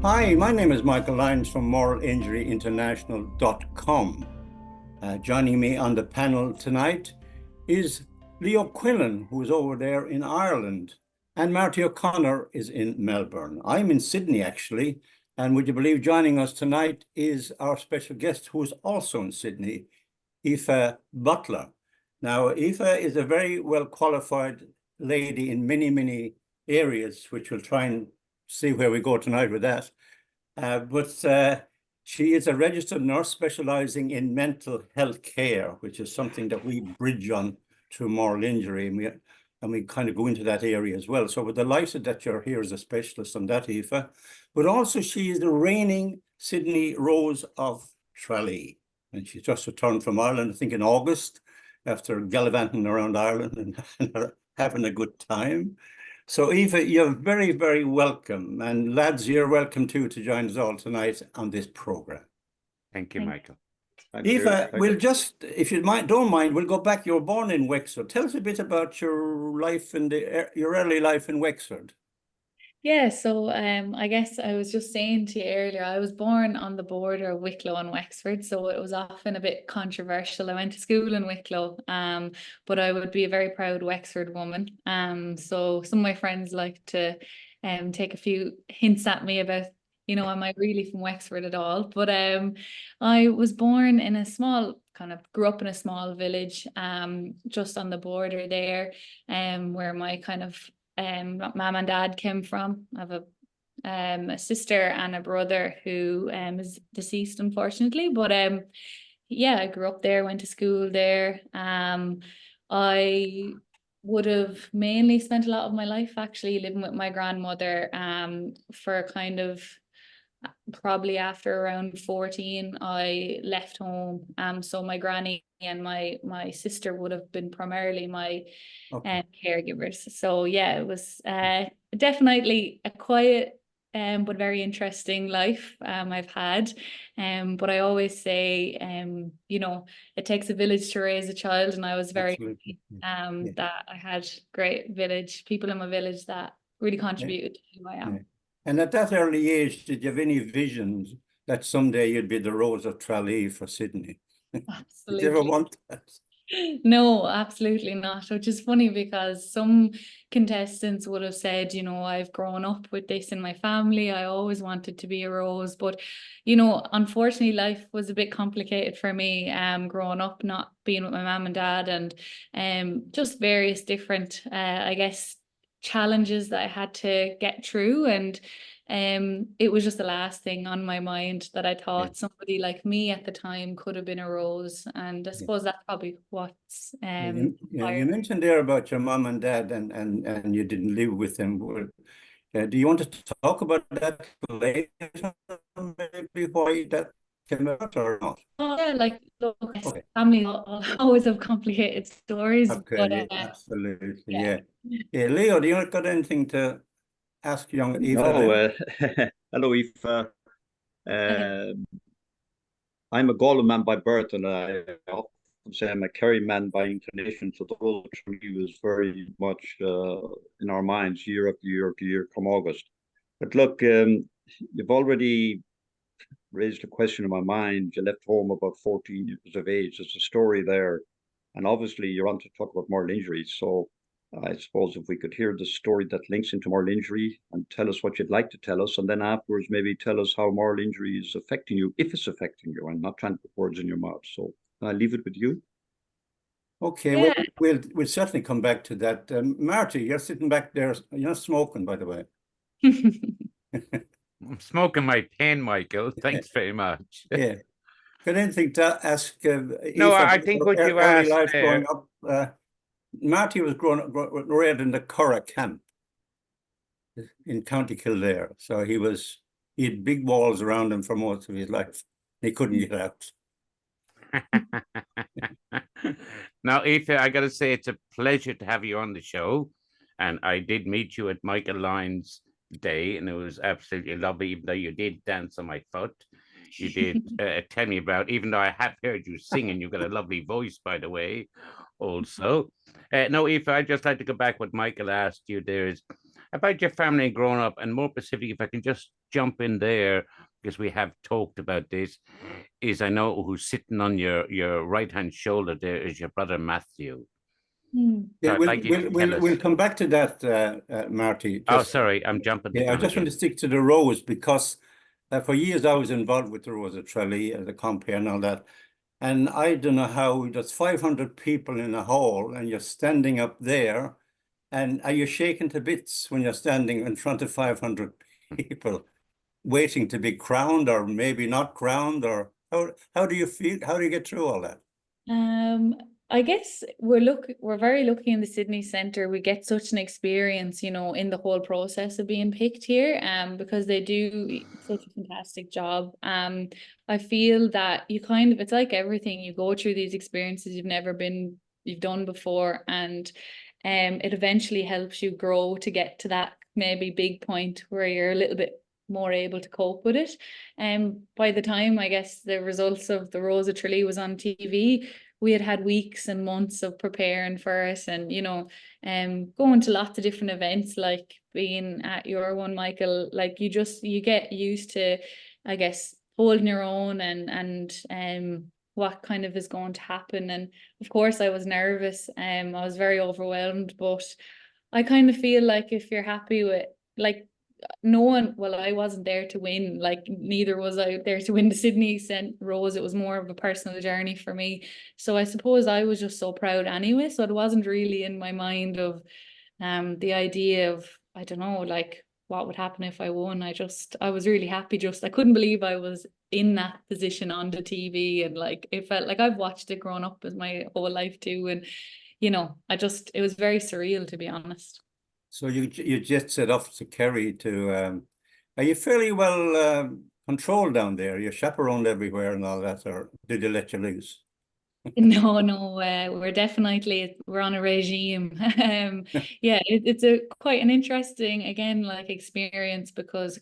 Hi, my name is Michael Lyons from moralinjuryinternational.com. Joining me on the panel tonight is Leo Quillen, who is over there in Ireland, and Marty O'Connor is in Melbourne. I'm in Sydney, actually, and would you believe joining us tonight is our special guest, who is also in Sydney, Aoife Butler. Now, Aoife is a very well qualified lady in many, many areas, which we'll try and see where we go tonight with that. But she is a registered nurse specializing in mental health care, which is something that we bridge on to moral injury, and we kind of go into that area as well. So we're delighted that you're here as a specialist on that, Aoife. But also she is the reigning Sydney Rose of Tralee. And she's just returned from Ireland, I think in August, after gallivanting around Ireland and having a good time. So Aoife, you're very, very welcome. And lads, you're welcome too to join us all tonight on this program. Thank you, Michael. Aoife, we'll just, if you don't mind, we'll go back. You were born in Wexford. Tell us a bit about your life in your early life in Wexford. Yeah, so I guess I was just saying to you earlier, I was born on the border of Wicklow and Wexford, so it was often a bit controversial. I went to school in Wicklow, but I would be a very proud Wexford woman. So some of my friends like to take a few hints at me about, am I really from Wexford at all? But I was born in a grew up in a small village, just on the border there, where my kind of mom and dad came from. I have a sister and a brother who is deceased, unfortunately. But yeah, I grew up there, went to school there. I would have mainly spent a lot of my life actually living with my grandmother for kind of probably after around 14 I left home. So my granny and my sister would have been primarily my caregivers. So yeah, it was definitely a quiet but very interesting life I've had. But I always say it takes a village to raise a child, and I was very lucky that I had great people in my village that really contributed to who I am. Yeah. And at that early age, did you have any visions that someday you'd be the Rose of Tralee for Sydney? Absolutely. Did you ever want that? No, absolutely not. Which is funny because some contestants would have said, I've grown up with this in my family. I always wanted to be a Rose. But, unfortunately, life was a bit complicated for me growing up, not being with my mom and dad, and just various different, I guess, challenges that I had to get through. And it was just the last thing on my mind that I thought somebody like me at the time could have been a Rose. And I suppose that's probably what's you mentioned there about your mom and dad and you didn't live with them. Do you want to talk about that later? Maybe why that came out or not? Oh yeah, look, family always have complicated stories. Okay, but, absolutely, yeah. Leo, do you got anything to ask young Aoife? No, hello, Aoife. I'm a Galway man by birth, and I often say I'm a Kerry man by inclination. So the role for me was very much in our minds year after year after year come August. But look, you've already raised a question in my mind. You left home about 14 years of age. There's a story there. And obviously you're on to talk about moral injuries. So I suppose if we could hear the story that links into moral injury and tell us what you'd like to tell us, and then afterwards maybe tell us how moral injury is affecting you, if it's affecting you. I'm not trying to put words in your mouth. So I'll leave it with you. Okay, we'll certainly come back to that. Marty, you're sitting back there. You're not smoking, by the way. I'm smoking my pen, Michael. Thanks very much. Yeah. Got anything to ask? No, I think what you asked life growing up. Marty was raised in the Curragh camp in County Kildare, so he had big walls around him for most of his life. He couldn't get out. Now, Aoife, I got to say it's a pleasure to have you on the show, and I did meet you at Michael Lyons' day, and it was absolutely lovely. Even though you did dance on my foot, you did tell me about. Even though I have heard you sing, and you've got a lovely voice, by the way. Also, no, Aoife, I'd just like to go back what Michael asked you. There's about your family growing up, and more specifically, if I can just jump in there because we have talked about this. Is I know who's sitting on your right hand shoulder there is your brother Matthew. Hmm. So Yeah, I'd like you to tell us. we'll come back to that, Marty. Oh, Just, sorry, I'm jumping the yeah, I gun just want again. to stick to the Rose because for years I was involved with the Rose of Tralee as a compere and all that. And I don't know how there's 500 people in a hall and you're standing up there, and are you shaken to bits when you're standing in front of 500 people waiting to be crowned or maybe not crowned, or how do you feel? How do you get through all that? Um, I guess we're very lucky in the Sydney Centre. We get such an experience, you know, in the whole process of being picked here, because they do such a fantastic job. I feel that it's like everything, you go through these experiences you've done before, and it eventually helps you grow to get to that maybe big point where you're a little bit more able to cope with it. By the time I guess the results of the Rose of Tralee was on TV, we had weeks and months of preparing for it, and going to lots of different events, like being at your one, Michael. Like you get used to, I guess, holding your own and what kind of is going to happen. And of course I was nervous. I was very overwhelmed, but I kind of feel like if you're happy with, like, no one, well, I wasn't there to win, like neither was I there to win the Sydney Rose. It was more of a personal journey for me. So I suppose I was just so proud anyway. So it wasn't really in my mind of the idea of, I don't know, like what would happen if I won. I was really happy. Just I couldn't believe I was in that position on the TV, and like it felt like I've watched it growing up as my whole life too. And it was very surreal, to be honest. So you just set off to Kerry to. Are you fairly well controlled down there? You're chaperoned everywhere and all that, or did they let you loose? No, we're on a regime. Yeah, it's a quite an interesting, again, like experience, because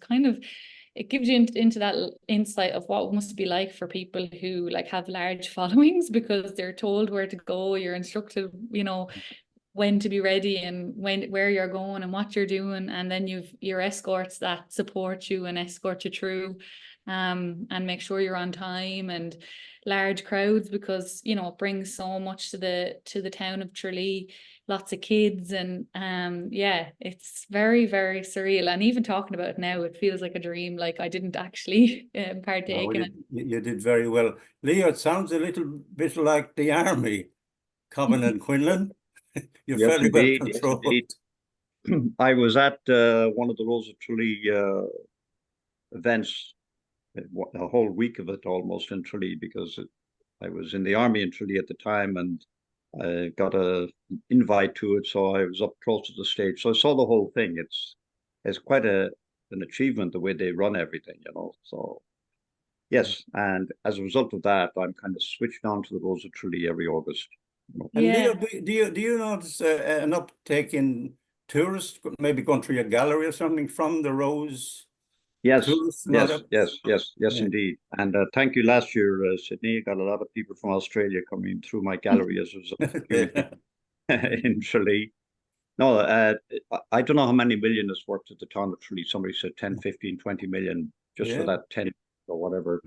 it gives you into that insight of what it must be like for people who like have large followings, because they're told where to go, you're instructed, when to be ready and where you're going and what you're doing, and then you've your escorts that support you and escort you through, and make sure you're on time, and large crowds, because it brings so much to the town of Tralee, lots of kids, and yeah, it's very, very surreal. And even talking about it now, it feels like a dream, like I didn't actually partake in it. You did very well. Leo, it sounds a little bit like the army, Common and Quinlan. You're Yes, fairly well indeed. Yes, controlled. indeed. I was at one of the Rose of Tralee events, a whole week of it almost in Tralee, because I was in the army in Tralee at the time, and I got an invite to it, so I was up close to the stage. So I saw the whole thing. It's quite an achievement the way they run everything, So yes, and as a result of that, I'm kind of switched on to the Rose of Tralee every August. And Yeah. Leo, do you notice an uptake in tourists, maybe going through your gallery or something from the Rose? Yes, Tourists and all yes, that? yes, Yeah. indeed. And thank you last year, Sydney. Got a lot of people from Australia coming through my gallery as a result of doing it in Tralee. No, I don't know how many million is worth at the town of Tralee. Somebody said 10, 15, 20 million just for Yeah. that 10 or whatever.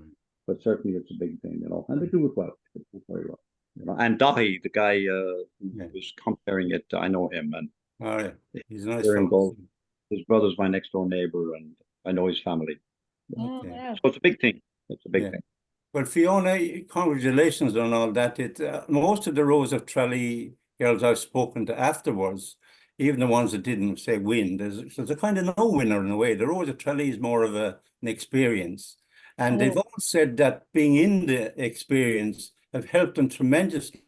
But certainly it's a big thing, and they do it well. They do it very well. And Dahi, the guy who was comparing it, I know him, and Oh, yeah. He's a nice we're in fellow. both. His brother's my next door neighbor, and I know his family. Oh, Okay. wow. So it's a big thing. It's a big Yeah. thing. Well, Fiona, congratulations on all that. Most of the Rose of Tralee girls I've spoken to afterwards, even the ones that didn't say win, there's a kind of no winner in a way. The Rose of Tralee is more of an experience. And they've all said that being in the experience have helped them tremendously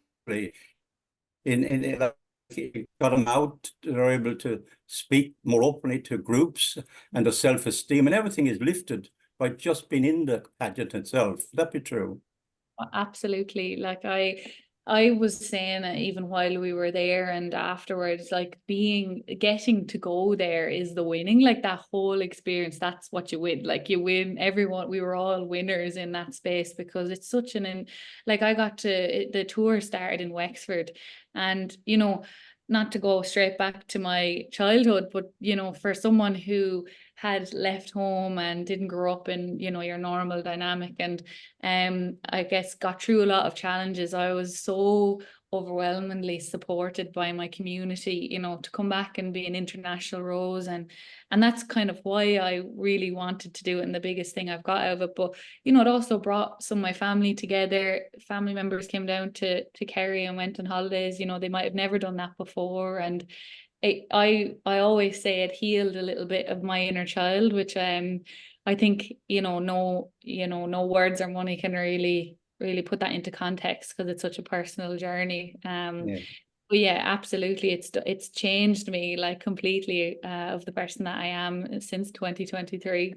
in like, it got them out, they're able to speak more openly to groups, and the self-esteem and everything is lifted by just being in the pageant itself. Would that be true? Absolutely. Like I was saying, even while we were there and afterwards, like getting to go there is the winning, like that whole experience. That's what you win. Like you win, everyone, we were all winners in that space, because it's such like the tour started in Wexford, and not to go straight back to my childhood, but for someone who had left home and didn't grow up in, you know, your normal dynamic, and I guess got through a lot of challenges. I was so overwhelmingly supported by my community, you know, to come back and be an international Rose, and that's kind of why I really wanted to do it, and the biggest thing I've got out of it. But you know, it also brought some of my family together. Family members came down to Kerry and went on holidays. You know, they might have never done that before, and I always say it healed a little bit of my inner child, which I think, you know, no words or money can really put that into context, because it's such a personal journey. Yeah. But yeah, absolutely, it's changed me like completely, of the person that I am since 2023.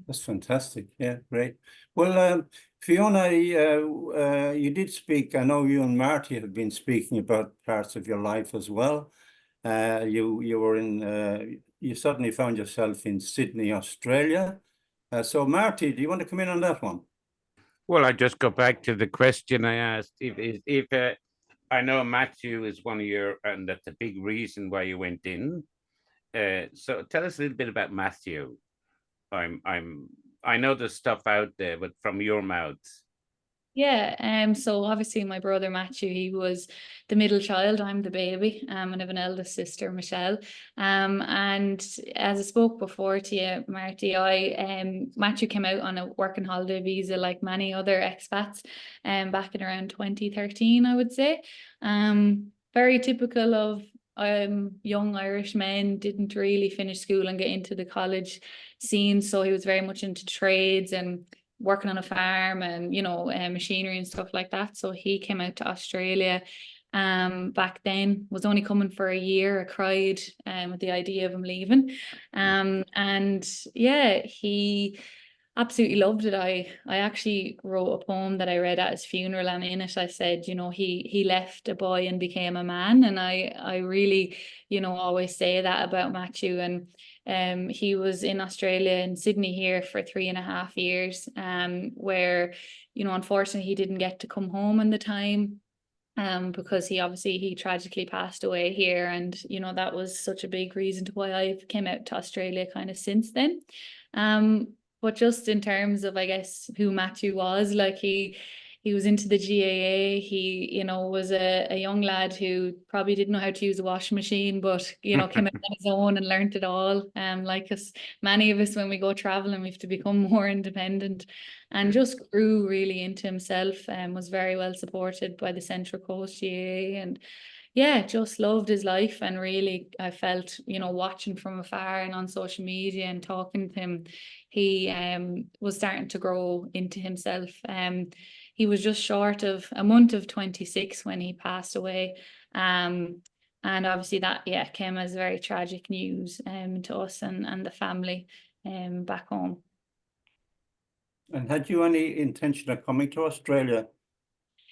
That's fantastic. Yeah, great. Well, Fiona, you did speak. I know you and Marty have been speaking about parts of your life as well. You were in. You suddenly found yourself in Sydney, Australia. So, Marty, do you want to come in on that one? Well, I just go back to the question I asked. If I know Matthew is one of your, and that's a big reason why you went in. So tell us a little bit about Matthew. I know there's stuff out there, but from your mouth. Yeah, so obviously my brother Matthew, he was the middle child. I'm the baby, and I have an eldest sister, Michelle. And as I spoke before to you, Marty, Matthew came out on a working holiday visa like many other expats, back in around 2013, I would say. Very typical of young Irish men, didn't really finish school and get into the college scene, so he was very much into trades and working on a farm and, you know, machinery and stuff like that. So he came out to Australia back then, was only coming for a year. I cried with the idea of him leaving. And yeah, he absolutely loved it. I actually wrote a poem that I read at his funeral, and in it I said, you know, he left a boy and became a man. And I really, you know, always say that about Matthew. And he was in Australia, in Sydney here, for 3.5 years, where, you know, unfortunately he didn't get to come home in the time, because he tragically passed away here. And, you know, that was such a big reason to why I came out to Australia kind of since then. But just in terms of, I guess, who Matthew was, like he was into the GAA. He, you know, was a young lad who probably didn't know how to use a washing machine, but, you know, came out on his own and learned it all. Like us, many of us, when we go traveling, we have to become more independent, and just grew really into himself, and was very well supported by the Central Coast GAA. And yeah, just loved his life. And really, I felt, you know, watching from afar and on social media and talking to him, he was starting to grow into himself. He was just short of a month of 26 when he passed away. And obviously that, yeah, came as very tragic news to us and the family back home. And had you any intention of coming to Australia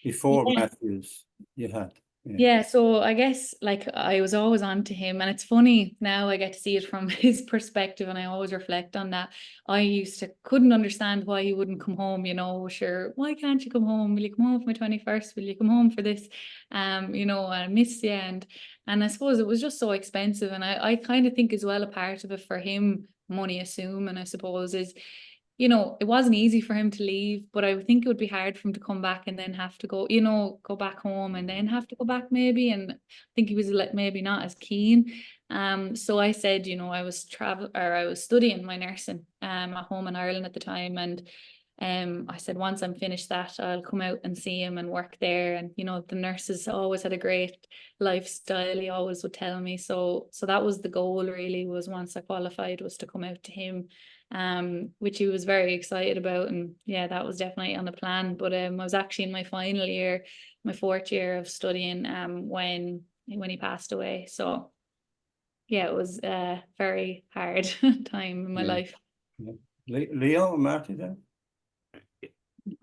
before Matthews? You had. Yeah, so I guess like I was always on to him, and it's funny now I get to see it from his perspective, and I always reflect on that. I used to couldn't understand why he wouldn't come home, you know, sure, why can't you come home? Will you come home for my 21st? Will you come home for this? You know, I miss you. And I suppose it was just so expensive. And I kind of think as well, a part of it for him, money assume, and I suppose is, you know, it wasn't easy for him to leave, but I would think it would be hard for him to come back and then have to go, you know, go back home and then have to go back maybe. And I think he was maybe not as keen. So I said, you know, I was studying my nursing at home in Ireland at the time. And I said, once I'm finished that, I'll come out and see him and work there. And, you know, the nurses always had a great lifestyle, he always would tell me. So that was the goal really, was once I qualified, was to come out to him, which he was very excited about. And yeah, that was definitely on the plan. But I was actually in my final year, my 4th year of studying, when he passed away. So yeah, it was a very hard time in my life. Yeah. Leo, Marty, then?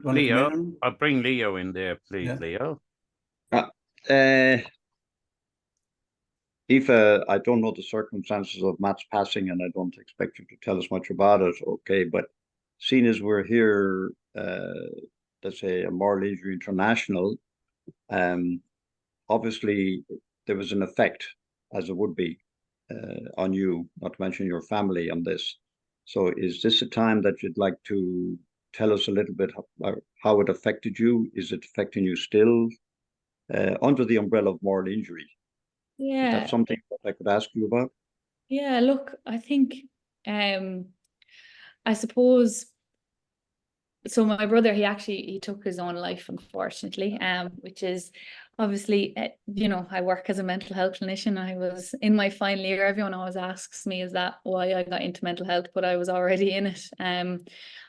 Leo, I'll bring Leo in there, please, Yeah. Leo. Aoife, I don't know the circumstances of Matt's passing, and I don't expect you to tell us much about it, okay? But seeing as we're here, let's say a Moral Injury International, obviously there was an effect, as it would be, on you, not to mention your family, on this. So is this a time that you'd like to tell us a little bit how it affected you? Is it affecting you still under the umbrella of moral injury? Is that Yeah, something that I could ask you about? yeah, look, I think I suppose so my brother, he took his own life, unfortunately, which is obviously, you know, I work as a mental health clinician. I was in my final year. Everyone always asks me, is that why I got into mental health? But I was already in it,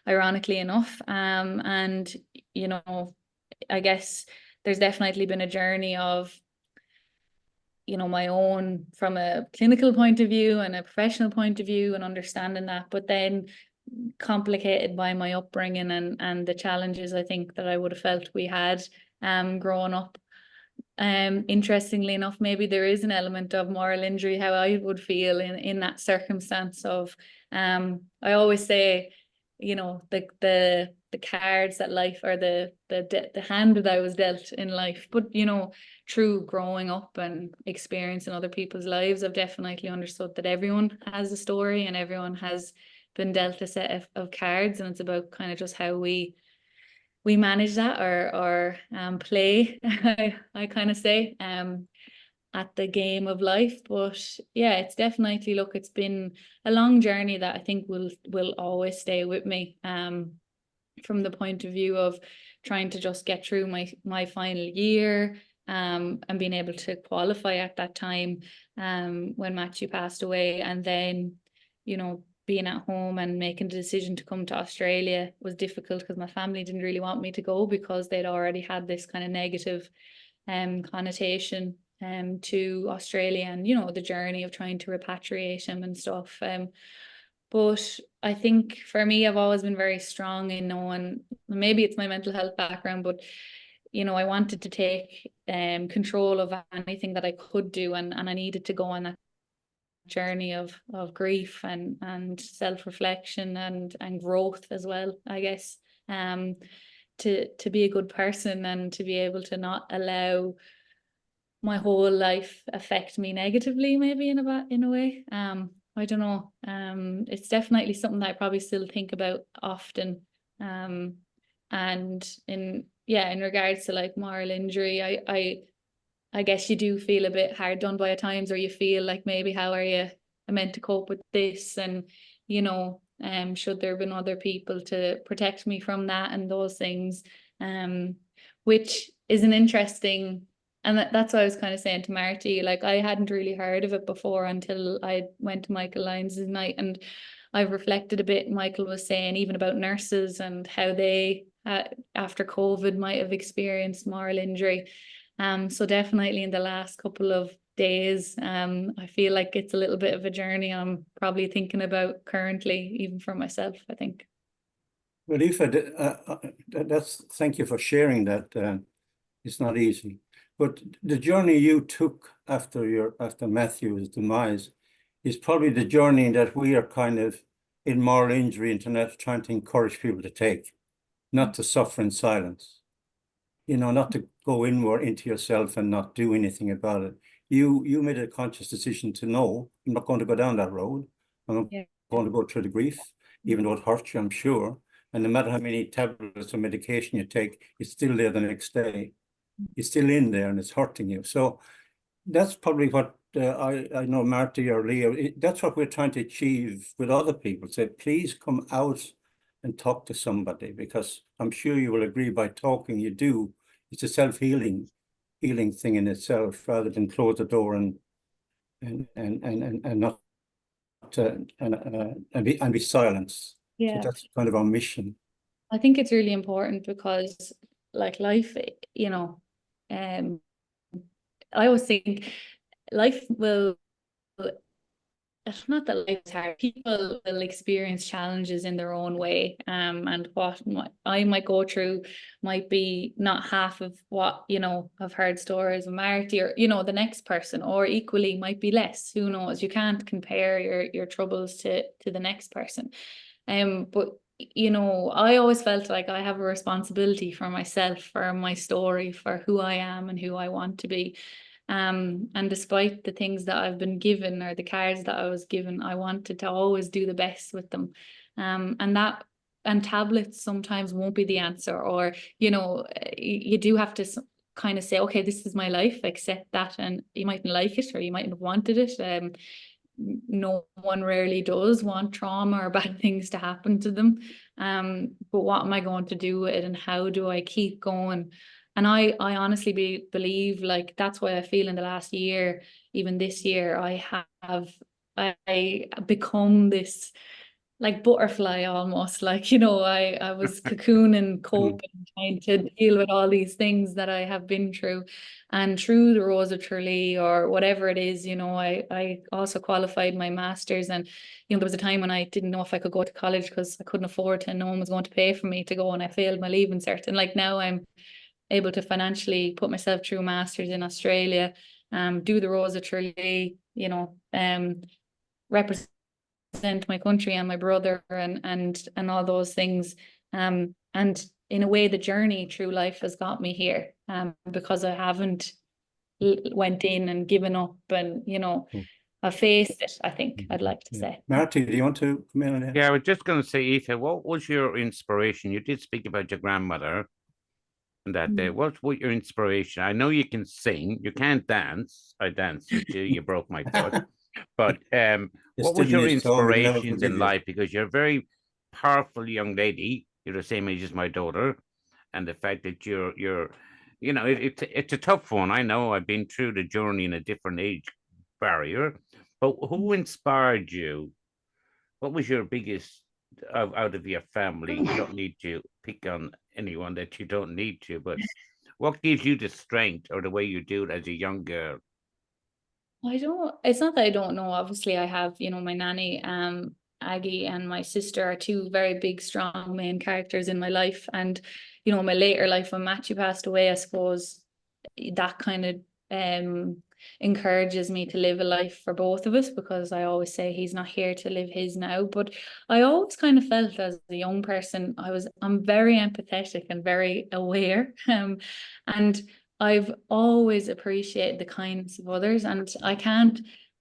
ironically enough. And, you know, I guess there's definitely been a journey of, you know, my own from a clinical point of view and a professional point of view and understanding that, but then complicated by my upbringing and the challenges I think that I would have felt we had growing up. Interestingly enough, maybe there is an element of moral injury, how I would feel in that circumstance of I always say, you know, the cards that life, or the hand that I was dealt in life. But you know, through growing up and experiencing other people's lives, I've definitely understood that everyone has a story and everyone has been dealt a set of cards, and it's about kind of just how we manage that, or play, I kind of say, at the game of life. But yeah, it's definitely, look, it's been a long journey that I think will always stay with me, from the point of view of trying to just get through my final year, and being able to qualify at that time, when Matthew passed away. And then, you know, being at home and making the decision to come to Australia was difficult because my family didn't really want me to go, because they'd already had this kind of negative connotation to Australia, and you know, the journey of trying to repatriate him and stuff. But I think for me, I've always been very strong in knowing, maybe it's my mental health background, but you know, I wanted to take control of anything that I could do, and I needed to go on that journey of grief and self-reflection and growth as well, I guess, to be a good person and to be able to not allow my whole life affect me negatively, maybe in a way. I don't know. It's definitely something that I probably still think about often. And in regards to like moral injury, I guess you do feel a bit hard done by at times, or you feel like, maybe how are you meant to cope with this? And you know, should there have been other people to protect me from that and those things, which is an interesting. And that's what I was kind of saying to Marty, like I hadn't really heard of it before until I went to Michael Lyons' night, and I've reflected a bit. Michael was saying even about nurses and how they, after COVID, might have experienced moral injury. So definitely in the last couple of days, I feel like it's a little bit of a journey I'm probably thinking about currently, even for myself, I think. Well, Aoife, thank you for sharing that. It's not easy. But the journey you took after Matthew's demise is probably the journey that we are kind of in Moral Injury Internet trying to encourage people to take, not to suffer in silence. You know, not to go inward into yourself and not do anything about it. You made a conscious decision to know, I'm not going to go down that road. I'm not going to go through the grief, even though it hurts you, I'm sure. And no matter how many tablets or medication you take, it's still there the next day. It's still in there and it's hurting you. So that's probably what I know Marty or Leo, that's what we're trying to achieve with other people. Say, please come out and talk to somebody, because I'm sure you will agree, by talking you do, it's a self-healing thing in itself, rather than close the door and not and be silenced. So Yeah, that's kind of our mission. I think it's really important because, like, life, you know, I always think life will, it's not that life is hard. People will experience challenges in their own way. And what I might go through might be not half of what, you know, I've heard stories of Marty, or, you know, the next person, or equally might be less. Who knows? You can't compare your troubles to the next person. But you know, I always felt like I have a responsibility for myself, for my story, for who I am and who I want to be. And despite the things that I've been given, or the cards that I was given, I wanted to always do the best with them. And tablets sometimes won't be the answer, or, you know, you do have to kind of say, okay, this is my life, accept that, and you mightn't like it, or you mightn't have wanted it. No one rarely does want trauma or bad things to happen to them. But what am I going to do with it, and how do I keep going? And I honestly believe, like, that's why I feel in the last year, even this year, I become this like butterfly almost, like, you know, I was cocooning, coping, trying to deal with all these things that I have been through. And through the Rose of Tralee or whatever it is, you know, I also qualified my master's, and, you know, there was a time when I didn't know if I could go to college because I couldn't afford to, and no one was going to pay for me to go, and I failed my leaving cert. And like now I'm able to financially put myself through a master's in Australia, do the Rose of Tralee, you know, represent my country and my brother, and all those things. And in a way, the journey through life has got me here, because I haven't went in and given up, and, you know, I faced it, I think I'd like to say. Marty, do you want to come in on that? Yeah, I was just going to say, Aoife, what was your inspiration? You did speak about your grandmother and that day. What your inspiration? I know you can sing, you can't dance. I danced with you, you broke my foot. But what was your inspirations in life? Because you're a very powerful young lady. You're the same age as my daughter, and the fact that you're you know, it's a tough one. I know I've been through the journey in a different age barrier, but who inspired you? What was your biggest out of your family? You don't need to pick on anyone that you don't need to, but what gives you the strength or the way you do it as a young girl? It's not that I don't know. Obviously, I have, you know, my nanny, Aggie, and my sister are two very big, strong main characters in my life. And, you know, my later life, when Matthew passed away, I suppose that kind of encourages me to live a life for both of us, because I always say he's not here to live his now. But I always kind of felt, as a young person, I'm very empathetic and very aware. And I've always appreciated the kindness of others, and I can't,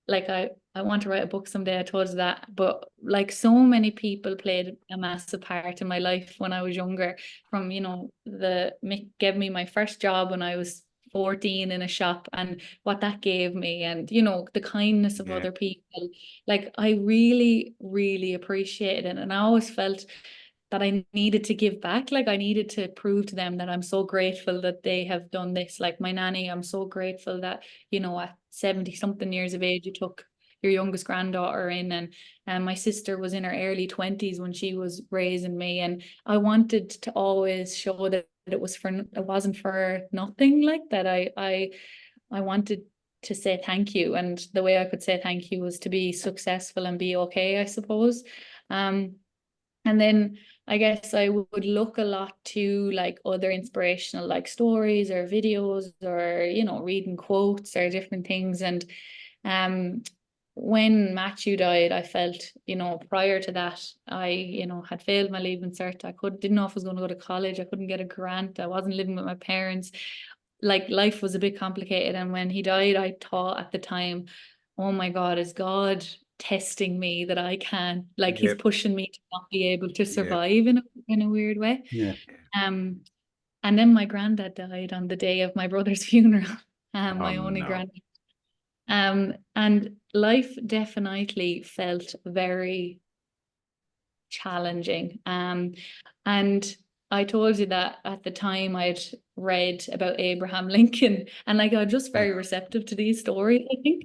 like, I want to write a book someday, I told you that, but like, so many people played a massive part in my life when I was younger. From, you know, Mick gave me my first job when I was 14 in a shop, and what that gave me, and, you know, the kindness of other people. Like, I really, really appreciated it, and I always felt that I needed to give back. Like, I needed to prove to them that I'm so grateful that they have done this. Like my nanny, I'm so grateful that, you know, at 70 something years of age, you took your youngest granddaughter in, and my sister was in her early 20s when she was raising me, and I wanted to always show that it wasn't for nothing, like that. I wanted to say thank you, and the way I could say thank you was to be successful and be okay, I suppose. And then I guess I would look a lot to like other inspirational like stories or videos, or, you know, reading quotes or different things. And when Matthew died, I felt, you know, prior to that, I, you know, had failed my leaving cert. Didn't know if I was going to go to college. I couldn't get a grant. I wasn't living with my parents. Like, life was a bit complicated. And when he died, I thought at the time, oh my God, is God testing me that I can, like, he's pushing me to not be able to survive in a weird way. And then my granddad died on the day of my brother's funeral. My only granddad. And life definitely felt very challenging. And I told you that at the time I'd read about Abraham Lincoln, and like, I was just very receptive to these stories, I think.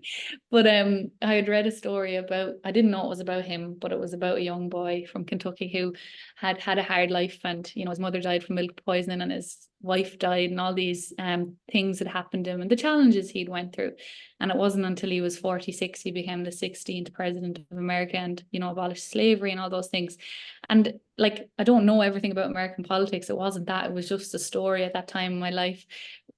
But I had read a story about, I didn't know it was about him, but it was about a young boy from Kentucky who had had a hard life, and, you know, his mother died from milk poisoning, and his wife died, and all these things that happened to him and the challenges he'd went through. And it wasn't until he was 46 he became the 16th president of America, and, you know, abolished slavery and all those things. And like, I don't know everything about American politics. It wasn't that. It was just a story at that time in my life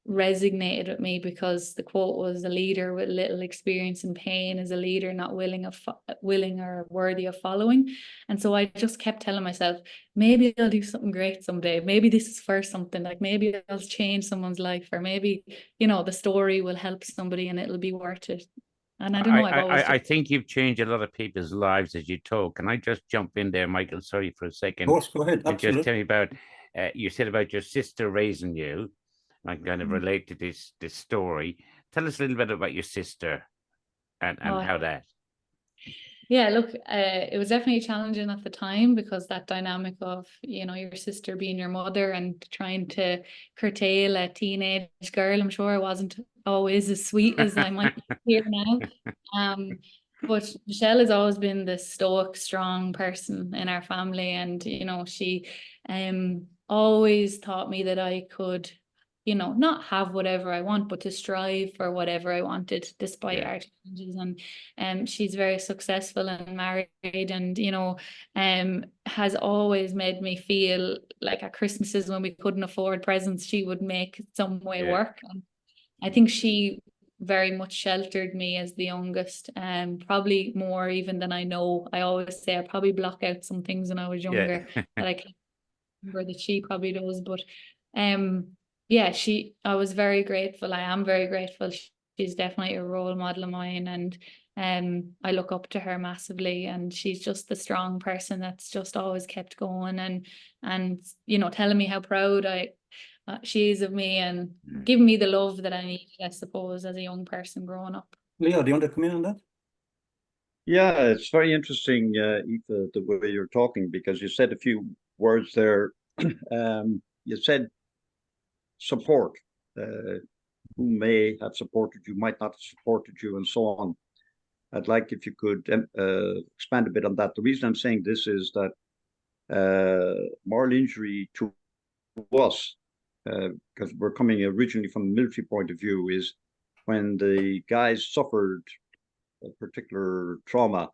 resonated with me, because the quote was, a leader with little experience in pain is a leader not willing or worthy of following. And so I just kept telling myself, maybe I'll do something great someday. Maybe this is for something, like maybe I'll change someone's life, or maybe, you know, the story will help somebody and it'll be worth it. And I don't know, I've always I think you've changed a lot of people's lives as you talk. Can I just jump in there, Michael? Sorry for a second. Of course, go ahead. And just Absolutely. tell me about, you said about your sister raising you. I can kind of relate to this story. Tell us a little bit about your sister and how that. Yeah, look, it was definitely challenging at the time because that dynamic of, you know, your sister being your mother and trying to curtail a teenage girl, I'm sure it wasn't always as sweet as I might hear now. But Michelle has always been the stoic, strong person in our family, and you know, she always taught me that I could, you know, not have whatever I want, but to strive for whatever I wanted despite our challenges. And she's very successful and married, and you know, has always made me feel like at Christmases when we couldn't afford presents, she would make some way work. And I think she very much sheltered me as the youngest, and probably more even than I know. I always say I probably block out some things when I was younger that I can't remember that she probably does. But yeah, I was very grateful. I am very grateful. She's definitely a role model of mine, and I look up to her massively, and she's just the strong person that's just always kept going, and you know, telling me how proud she is of me and giving me the love that I need, I suppose, as a young person growing up. Leo, do you want to come in on that? Yeah, it's very interesting, Aoife, the way you're talking, because you said a few words there. You said support, who may have supported you, might not have supported you, and so on. I'd like if you could expand a bit on that. The reason I'm saying this is that moral injury to us, because we're coming originally from a military point of view, is when the guys suffered a particular trauma,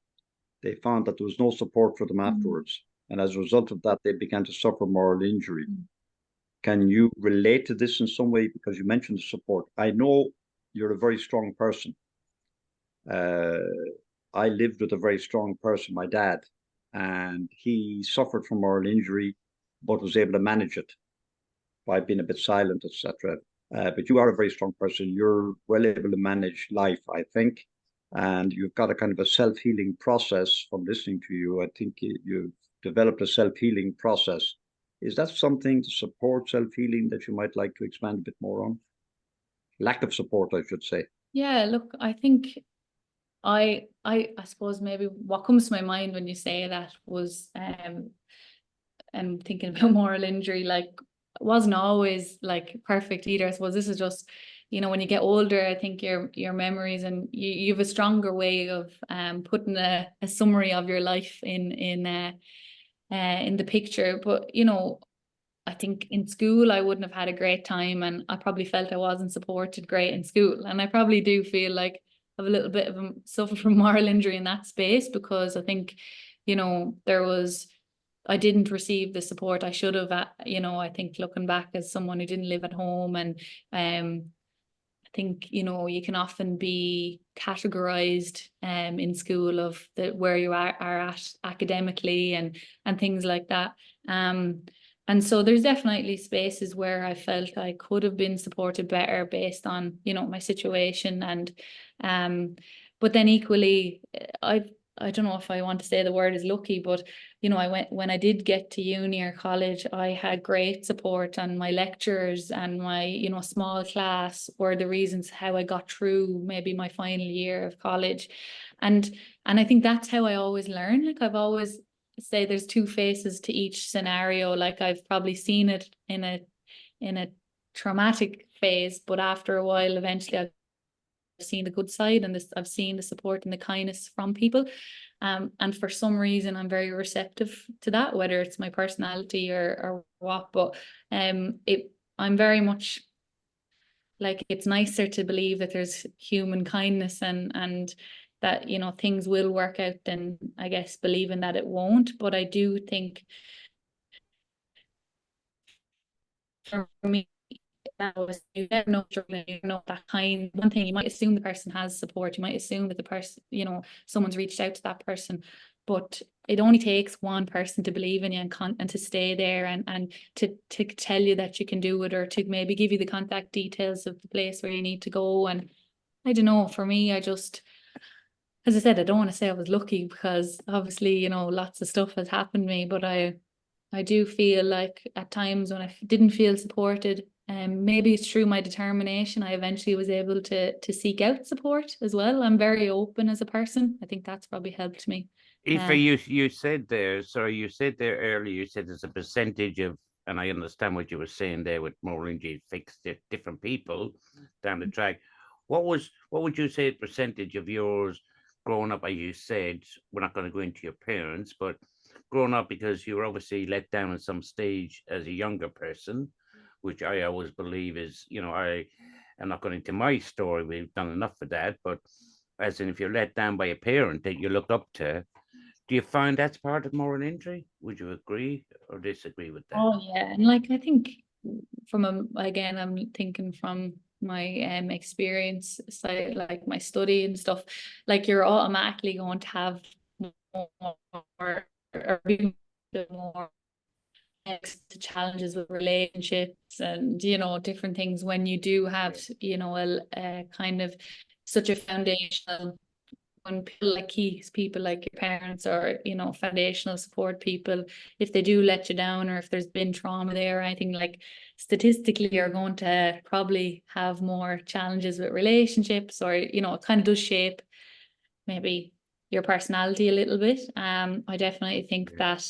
they found that there was no support for them afterwards. And as a result of that, they began to suffer moral injury. Can you relate to this in some way? Because you mentioned the support. I know you're a very strong person. I lived with a very strong person, my dad, and he suffered from moral injury, but was able to manage it by being a bit silent, etc. But you are a very strong person. You're well able to manage life, I think. And you've got a kind of a self-healing process from listening to you. I think you've developed a self-healing process. Is that something to support self-healing that you might like to expand a bit more on? Lack of support, I should say. Yeah, look, I think I suppose maybe what comes to my mind when you say that was and thinking about moral injury, like it wasn't always like perfect either. I suppose this is just, you know, when you get older, I think your memories and you have a stronger way of putting a summary of your life in the picture. But you know, I think in school I wouldn't have had a great time, and I probably felt I wasn't supported great in school, and I probably do feel like I've a little bit of suffer from moral injury in that space, because I think, you know, I didn't receive the support I should have. You know, I think looking back as someone who didn't live at home, and I think, you know, you can often be categorized in school of where you are at academically and things like that. And so there's definitely spaces where I felt I could have been supported better based on, you know, my situation. And but then equally, I don't know if I want to say the word is lucky, but you know, when I did get to uni or college, I had great support, and my lecturers and my, you know, small class were the reasons how I got through maybe my final year of college. And I think that's how I always learn. Like I've always say there's two faces to each scenario. Like I've probably seen it in a traumatic phase, but after a while, eventually I've seen the good side, and I've seen the support and the kindness from people. And for some reason, I'm very receptive to that, whether it's my personality or what. But I'm very much like, it's nicer to believe that there's human kindness and that, you know, things will work out than, I guess, believing that it won't. But I do think for me, that was, you never know struggling, you know, that kind. One thing, you might assume the person has support, you might assume that the person, you know, someone's reached out to that person, but it only takes one person to believe in you and to stay there and to tell you that you can do it, or to maybe give you the contact details of the place where you need to go. And I don't know, for me, as I said, I don't want to say I was lucky because obviously, you know, lots of stuff has happened to me, but I do feel like at times when I didn't feel supported, maybe it's through my determination, I eventually was able to seek out support as well. I'm very open as a person. I think that's probably helped me. Aoife, Um, you said there, sorry, you said there earlier, you said there's a percentage of, and I understand what you were saying there with more injury fixed different people down the track. What would you say the percentage of yours growing up, as you said, we're not going to go into your parents, but growing up because you were obviously let down at some stage as a younger person, which I always believe is, you know, I'm not going into my story, we've done enough for that, but as in if you're let down by a parent that you look up to, do you find that's part of moral injury? Would you agree or disagree with that? oh yeah, and like I think from again, I'm thinking from my experience, so like my study and stuff, like you're automatically going to have more or be more to challenges with relationships and you know different things when you do have you know a kind of such a foundational when people like keys people like your parents or you know foundational support people, if they do let you down or if there's been trauma there, I think like statistically you're going to probably have more challenges with relationships or you know it kind of does shape maybe your personality a little bit. I definitely think that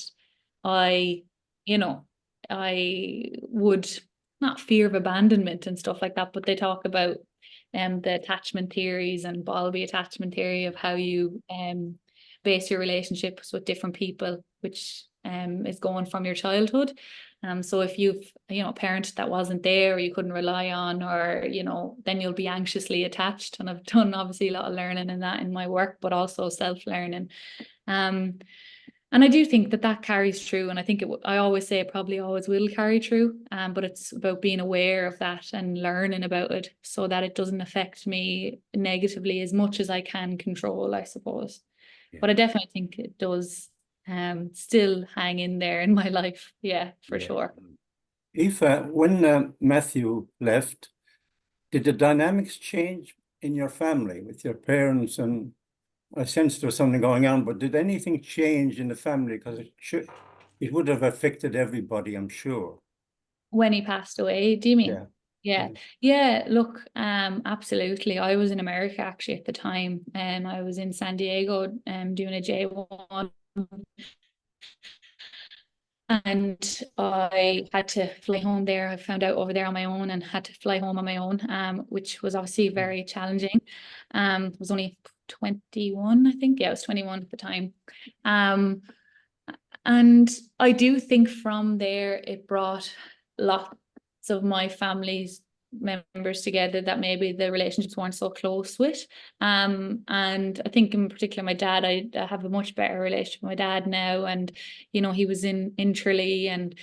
I, you know, I would not fear of abandonment and stuff like that, but they talk about the attachment theories and Bowlby attachment theory of how you base your relationships with different people, which is going from your childhood. So if you've, you know, a parent that wasn't there or you couldn't rely on, or, you know, then you'll be anxiously attached. And I've done obviously a lot of learning in that in my work, but also self-learning. And I do think that that carries through. And I think I always say it probably always will carry through. But it's about being aware of that and learning about it so that it doesn't affect me negatively as much as I can control, I suppose. Yeah. But I definitely think it does still hang in there in my life. Yeah, for sure. Aoife, when Matthew left, did the dynamics change in your family with your parents? And I sensed there was something going on, but did anything change in the family? Because it would have affected everybody, I'm sure. When he passed away, do you mean? Yeah. Yeah. Yeah. Look, absolutely. I was in America actually at the time, and I was in San Diego doing a J1. And I had to fly home there. I found out over there on my own and had to fly home on my own, which was obviously very challenging. I was only 21, I think. Yeah, I was 21 at the time. And I do think from there it brought lots of my family's members together that maybe the relationships weren't so close with. And I think in particular my dad, I have a much better relationship with my dad now. And, you know, he was in Tralee and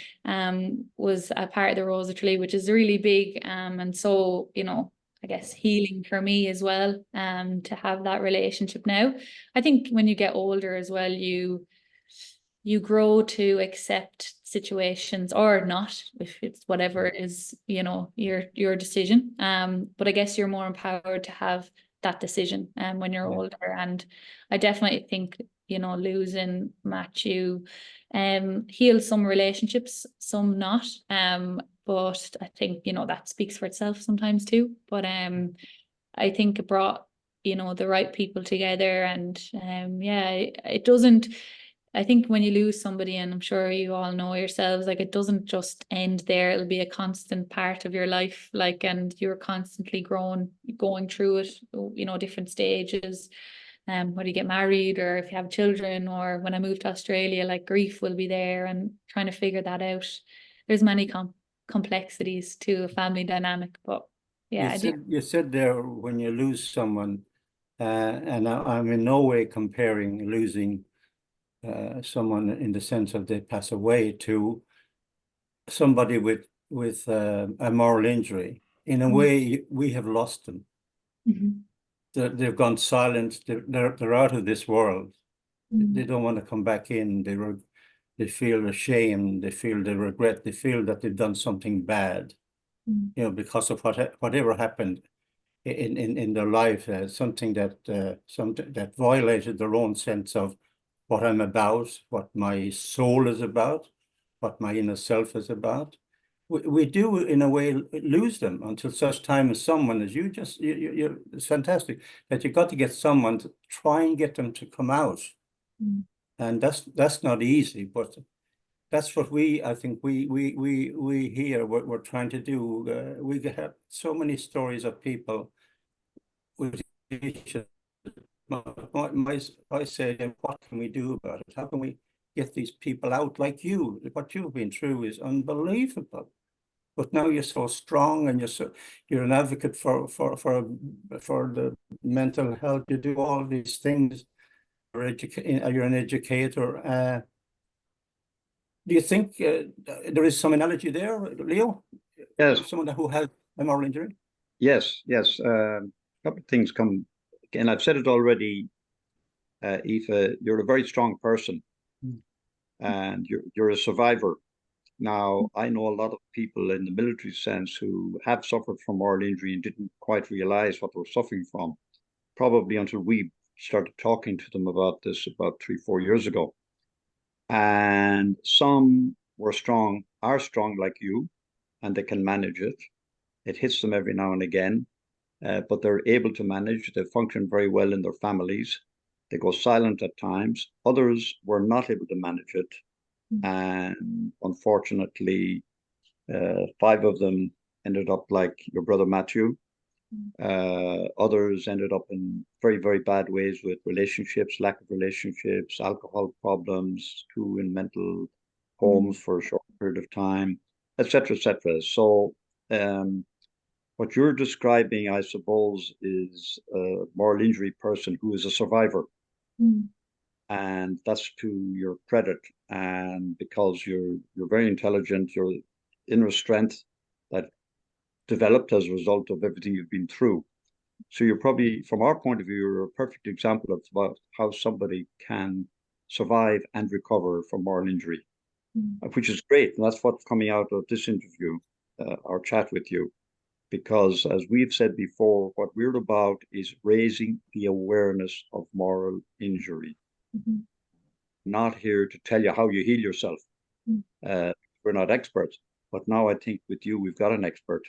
was a part of the Rose of Tralee, which is really big. And so, you know, I guess healing for me as well, to have that relationship now. I think when you get older as well, you grow to accept situations or not, if it's whatever is, you know, your decision. But I guess you're more empowered to have that decision when you're older. And I definitely think, you know, losing Matthew healed some relationships, some not. But I think, you know, that speaks for itself sometimes too. But I think it brought, you know, the right people together. And yeah, it doesn't, I think when you lose somebody, and I'm sure you all know yourselves, like it doesn't just end there. It'll be a constant part of your life, like, and you're constantly growing, going through it, you know, different stages. Whether you get married or if you have children, or when I moved to Australia, like grief will be there and trying to figure that out. There's many complexities to a family dynamic, but yeah, You said there when you lose someone, and I'm in no way comparing losing someone in the sense of they pass away to somebody with a moral injury. In a way, we have lost them. They've gone silent. They're out of this world. They don't want to come back in. They feel ashamed. They feel the regret. They feel that they've done something bad, you know, because of whatever happened. in their life, something that violated their own sense of what I'm about, what my soul is about, what my inner self is about. We do, in a way, lose them until such time as someone, as it's fantastic that you got to get someone to try and get them to come out. And that's not easy, but that's what I think we here, we're trying to do. We have so many stories of people with issues. I say, then what can we do about it? How can we get these people out like you? What you've been through is unbelievable. But now you're so strong, and you're an advocate for the mental health. You do all these things. You're an educator. Do you think there is some analogy there, Leo? Yes. Someone who had a moral injury? Yes. A couple of things come, and I've said it already, Aoife, you're a very strong person, and you're a survivor. Now, I know a lot of people in the military sense who have suffered from moral injury and didn't quite realize what they were suffering from, probably until we started talking to them about this about 3-4 years ago. And some are strong like you, and they can manage it. It hits them every now and again, but they're able to manage. They function very well in their families. They go silent at times. Others were not able to manage it. And unfortunately, 5 of them ended up like your brother Matthew. Others ended up in very, very bad ways with relationships, lack of relationships, alcohol problems, 2 in mental homes for a short period of time, etc., etc. So what you're describing, I suppose, is a moral injury person who is a survivor. And that's to your credit. And because you're very intelligent, your inner strength that developed as a result of everything you've been through. So you're probably, from our point of view, you're a perfect example of about how somebody can survive and recover from moral injury, which is great. And that's what's coming out of this interview, our chat with you. Because as we've said before, what we're about is raising the awareness of moral injury. Not here to tell you how you heal yourself. We're not experts. But now I think with you, we've got an expert.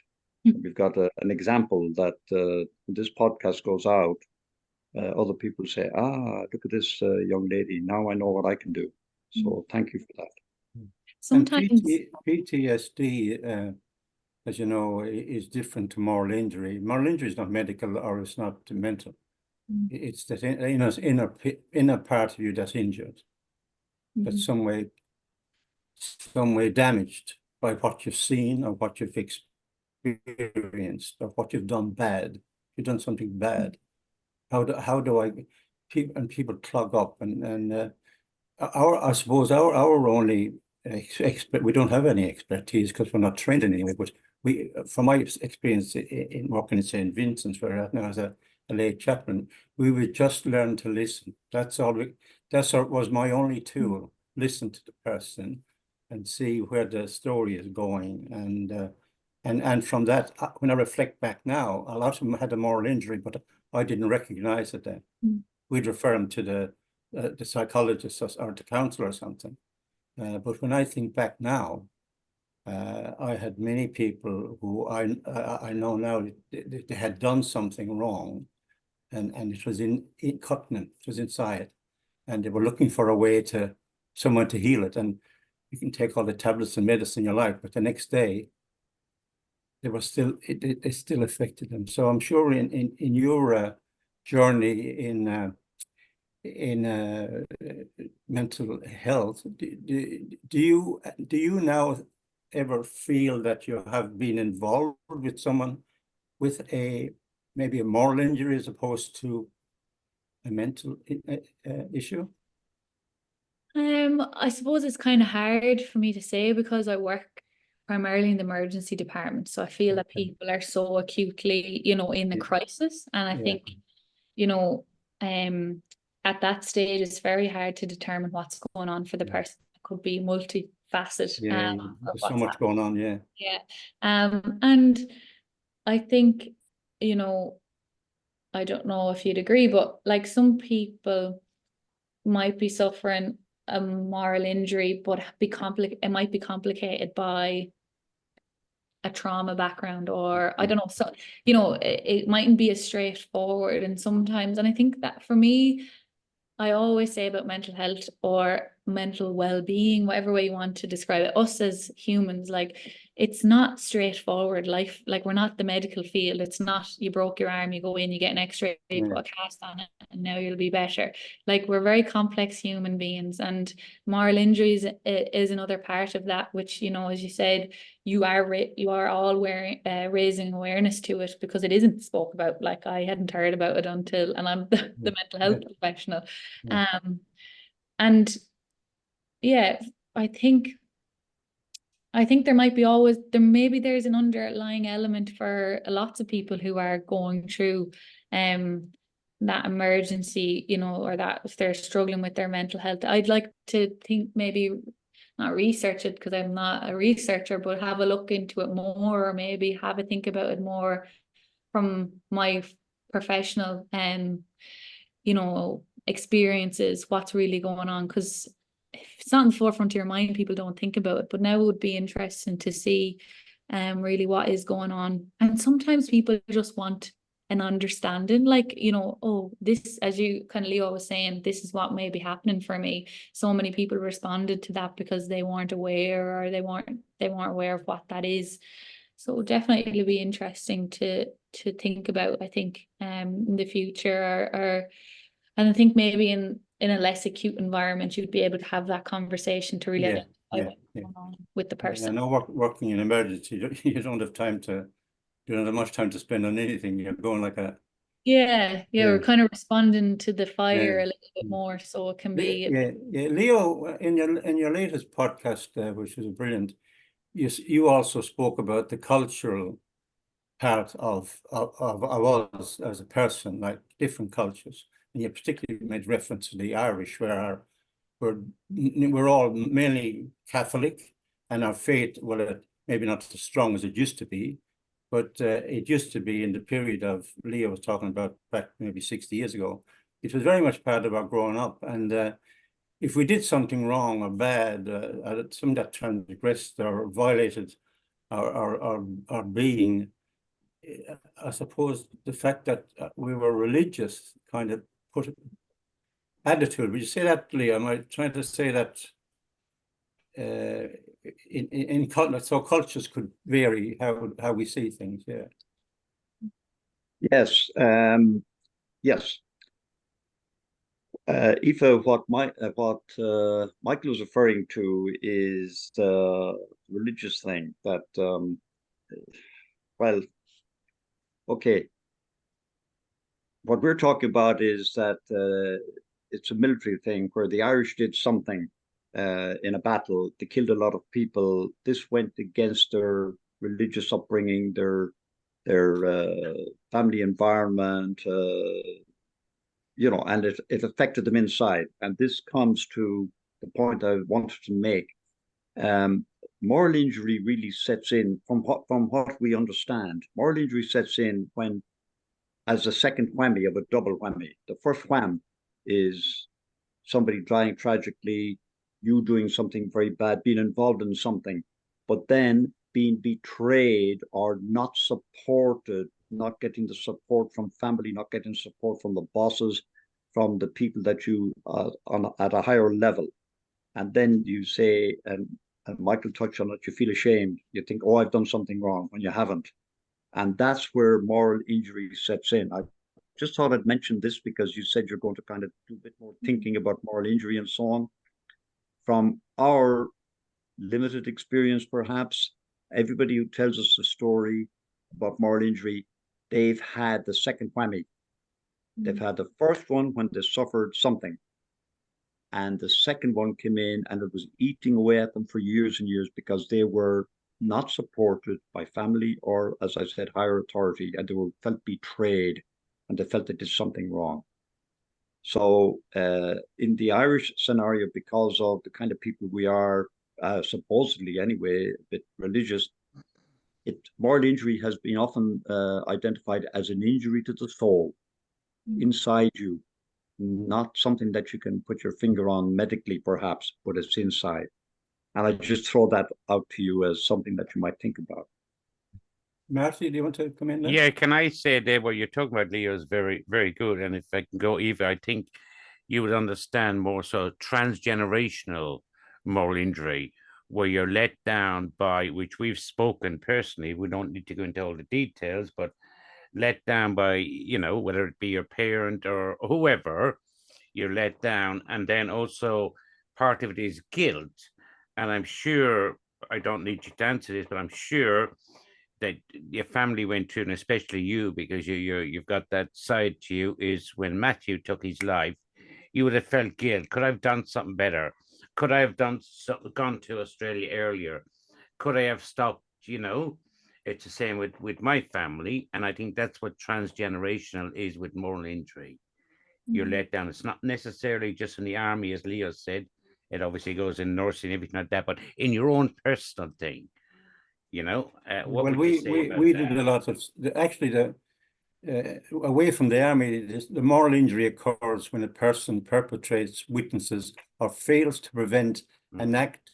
We've got an example that when this podcast goes out, other people say, look at this young lady. Now I know what I can do. So thank you for that. Sometimes PTSD, as you know, is different to moral injury. Moral injury is not medical, or it's not mental. It's that inner part of you that's injured, that's some way damaged by what you've seen or what you've experienced or what you've done bad. You've done something bad. How do people clog up, and I suppose our only we don't have any expertise because we're not trained in any way, but from my experience in working in St. Vincent's, where I'm now as a lay chaplain, we would just learn to listen. That's all. Was my only tool. Listen to the person and see where the story is going, and from that, when I reflect back now, a lot of them had a moral injury, but I didn't recognize it then. We'd refer them to the psychologist or the counselor or something. But when I think back now, I had many people who I know now they had done something wrong, and it was cutting them, it was inside, and they were looking for a way someone to heal it. And you can take all the tablets and medicine you like, but the next day they were still it still affected them. So I'm sure in your journey in mental health, do you now ever feel that you have been involved with someone with maybe a moral injury as opposed to a mental issue? I suppose it's kind of hard for me to say because I work primarily in the emergency department. So I feel that people are so acutely, in the crisis. And I think, at that stage, it's very hard to determine what's going on for the person. It could be multifaceted. There's so much going on, Yeah. And I think, I don't know if you'd agree, but like some people might be suffering a moral injury, but it might be complicated by a trauma background, or I don't know, so it mightn't be as straightforward. And sometimes, and I think that for me, I always say about mental health or mental well-being, whatever way you want to describe it, us as humans, like it's not straightforward life. Like we're not the medical field. It's not you broke your arm, you go in, you get an x-ray, you put a cast on it, and now you'll be better. Like we're very complex human beings, and moral injuries is another part of that, which, as you said, you are all raising awareness to it, because it isn't spoke about. Like I hadn't heard about it until, and I'm the mental health professional. And yeah, I think there's an underlying element for lots of people who are going through that emergency, or that if they're struggling with their mental health. I'd like to think, maybe not research it because I'm not a researcher, but have a look into it more, or maybe have a think about it more from my professional experiences, what's really going on. Because if it's not in the forefront of your mind, people don't think about it. But now it would be interesting to see really what is going on. And sometimes people just want an understanding, like, oh, this, as you kind of Leo was saying, this is what may be happening for me. So many people responded to that because they weren't aware, or they weren't aware of what that is. So definitely it'll be interesting to think about, I think, in the future, or and I think maybe in a less acute environment, you'd be able to have that conversation to really identify what's going on with the person. Working in emergency, you don't have time to, you don't have much time to spend on anything. You're going like a we're kind of responding to the fire a little bit more, so it can be. Leo, in your latest podcast, which was brilliant, you also spoke about the cultural part of us as a person, like different cultures, and you particularly made reference to the Irish, where we're all mainly Catholic, and our faith, well, maybe not as strong as it used to be, but it used to be in the period of Leo was talking about back maybe 60 years ago. It was very much part of our growing up, and if we did something wrong or bad, something that transgressed or violated our being, I suppose the fact that we were religious kind of put attitude. Would you say that, Leo? Am I trying to say that so cultures could vary how we see things? Yeah. Yes. Yes. Aoife, what Michael was referring to is the religious thing that, well, okay. What we're talking about is that it's a military thing where the Irish did something in a battle. They killed a lot of people. This went against their religious upbringing, their family environment, and it affected them inside. And this comes to the point I wanted to make. Moral injury really sets in from what we understand. Moral injury sets in when, as a second whammy of a double whammy. The first wham is somebody dying tragically, you doing something very bad, being involved in something, but then being betrayed or not supported, not getting the support from family, not getting support from the bosses, from the people that you at a higher level. And then you say, and Michael touched on it, you feel ashamed. You think, oh, I've done something wrong, when you haven't. And that's where moral injury sets in. I just thought I'd mention this because you said you're going to kind of do a bit more thinking about moral injury and so on. From our limited experience, perhaps, everybody who tells us a story about moral injury, they've had the second whammy. They've had the first one when they suffered something, and the second one came in and it was eating away at them for years and years because they were not supported by family or, as I said, higher authority, and they felt betrayed and they felt they did something wrong. So in the Irish scenario, because of the kind of people we are, supposedly anyway, a bit religious, moral injury has been often identified as an injury to the soul. inside you, not something that you can put your finger on medically, perhaps, but it's inside. And I just throw that out to you as something that you might think about. Marty, do you want to come in there? Yeah, can I say there what you're talking about, Leo, is very, very good. And if I can go, Eva, I think you would understand more so transgenerational moral injury, where you're let down by, which we've spoken personally, we don't need to go into all the details, but let down by, you know, whether it be your parent or whoever, you're let down. And then also part of it is guilt. And I'm sure, I don't need you to answer this, but I'm sure that your family went through, and especially you, because you've got that side to you, is when Matthew took his life, you would have felt guilt. Could I have done something better? Could I have gone to Australia earlier? Could I have stopped? You know, it's the same with my family, and I think that's what transgenerational is with moral injury. You're let down. It's not necessarily just in the army, as Leo said. It obviously goes in nursing, everything like that, but in your own personal thing. You know, what Well, would you say about we that? did a lot of actually away from the army. The moral injury occurs when a person perpetrates, witnesses, or fails to prevent an act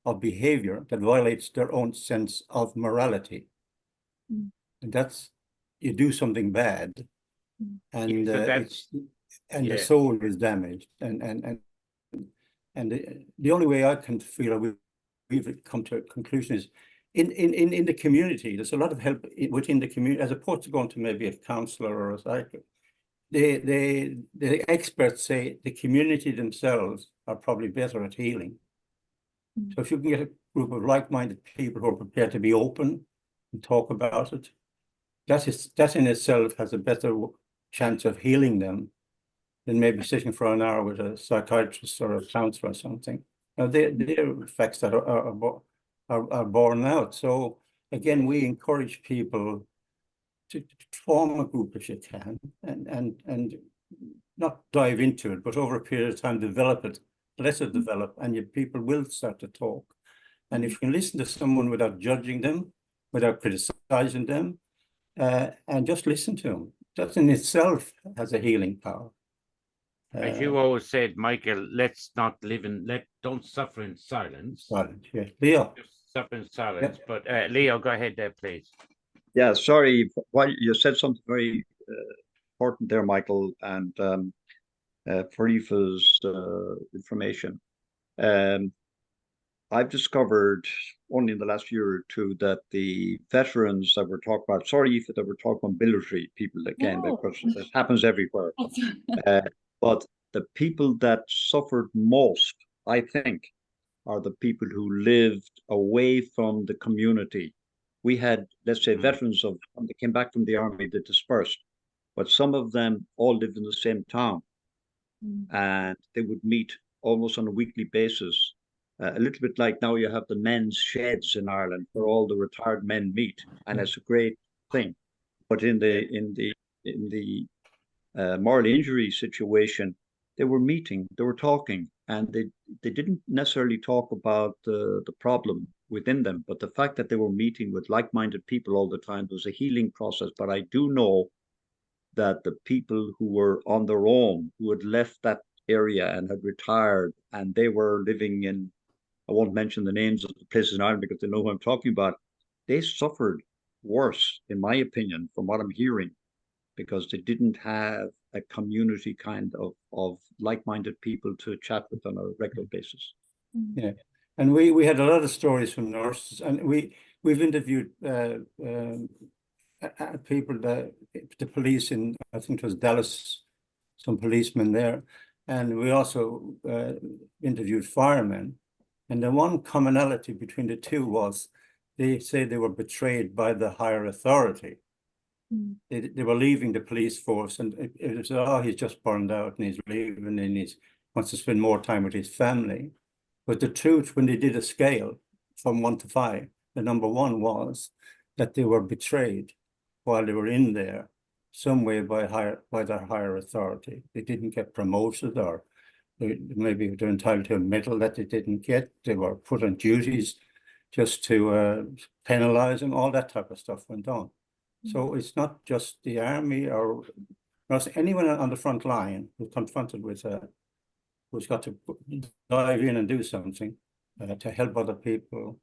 of behavior that violates their own sense of morality. And that's, you do something bad, and So the soul is damaged, and the only way I can feel we've come to a conclusion is in the community. There's a lot of help within the community, as opposed to going to maybe a counselor or a psychiatrist. The experts say the community themselves are probably better at healing. So if you can get a group of like-minded people who are prepared to be open and talk about it, that in itself has a better chance of healing them than maybe sitting for an hour with a psychiatrist or a counselor or something. Now, their effects that are borne out. So again, we encourage people to form a group if you can, and not dive into it, but over a period of time develop it, let it develop, and people will start to talk. And if you can listen to someone without judging them, without criticizing them, and just listen to them, that in itself has a healing power. As you always said, Michael, let's not don't suffer in silence. Silent, yeah. Leo. Just suffer in silence. Yeah. But Leo, go ahead there, please. Yeah, sorry. Well, you said something very important there, Michael, and for Aoife's information. I've discovered only in the last year or two that the veterans that we're talking about, sorry, Aoife, that we're talking about military people again, because it happens everywhere. But the people that suffered most, I think, are the people who lived away from the community. We had, let's say, veterans they came back from the army, they dispersed, but some of them all lived in the same town, and they would meet almost on a weekly basis. A little bit like now you have the men's sheds in Ireland where all the retired men meet, and it's a great thing. But in the moral injury situation, they were meeting, they were talking, and they didn't necessarily talk about the problem within them, but the fact that they were meeting with like-minded people all the time was a healing process. But I do know that the people who were on their own, who had left that area and had retired, and they were living in, I won't mention the names of the places in Ireland because they know who I'm talking about, they suffered worse, in my opinion, from what I'm hearing, because they didn't have a community kind of like-minded people to chat with on a regular basis. Yeah, and we had a lot of stories from nurses, and we've interviewed people, the police in, I think it was Dallas, some policemen there, and we also interviewed firemen, and the one commonality between the two was they say they were betrayed by the higher authority. They were leaving the police force, and it was, oh, he's just burned out and he's leaving and he wants to spend more time with his family. But the truth, when they did a scale from 1 to 5, the number 1 was that they were betrayed while they were in there, some way by their higher authority. They didn't get promoted, or maybe they're entitled to a medal that they didn't get. They were put on duties just to penalize them. All that type of stuff went on. So it's not just the army or Ross, anyone on the front line who's confronted with who's got to dive in and do something to help other people.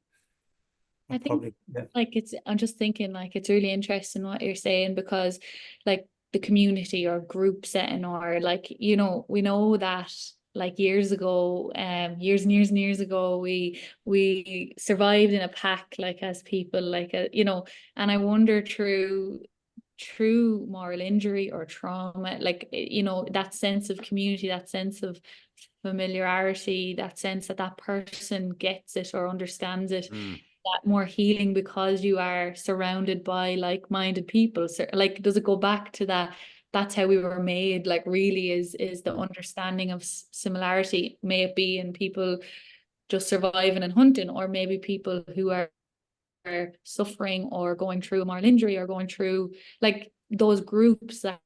I think Probably, yeah. like I'm just thinking like it's really interesting what you're saying, because like the community or group setting, or like, you know, we know that like years ago, years and years and years ago, we survived in a pack, like as people, like you know, and I wonder through moral injury or trauma, like, you know, that sense of community, that sense of familiarity, that sense that that person gets it or understands it, that more healing because you are surrounded by like-minded people. So like, does it go back to that? That's how we were made, like really is the understanding of similarity, may it be in people just surviving and hunting, or maybe people who are suffering or going through a moral injury or going through like those groups that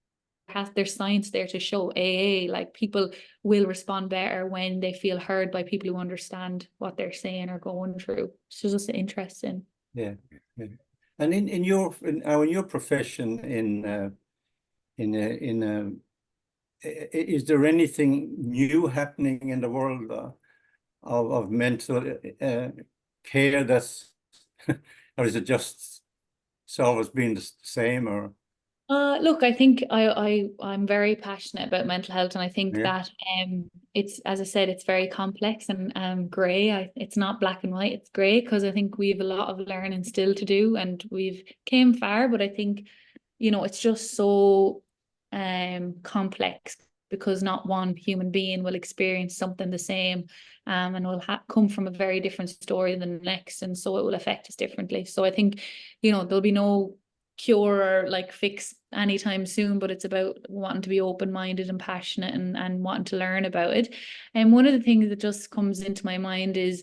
has their science there to show AA, like people will respond better when they feel heard by people who understand what they're saying or going through. So just interesting. Yeah. And in your profession is there anything new happening in the world of mental care that's or is it just it's always been the same? Or Look, I think I'm very passionate about mental health, and I think Yeah. that it's, as I said, it's very complex and grey. It's not black and white, it's grey, because I think we have a lot of learning still to do, and we've came far, but I think, you know, it's just so complex, because not one human being will experience something the same, and will come from a very different story than the next, and so it will affect us differently. So I think, you know, there'll be no cure or like fix anytime soon, but it's about wanting to be open-minded and passionate and wanting to learn about it. And one of the things that just comes into my mind is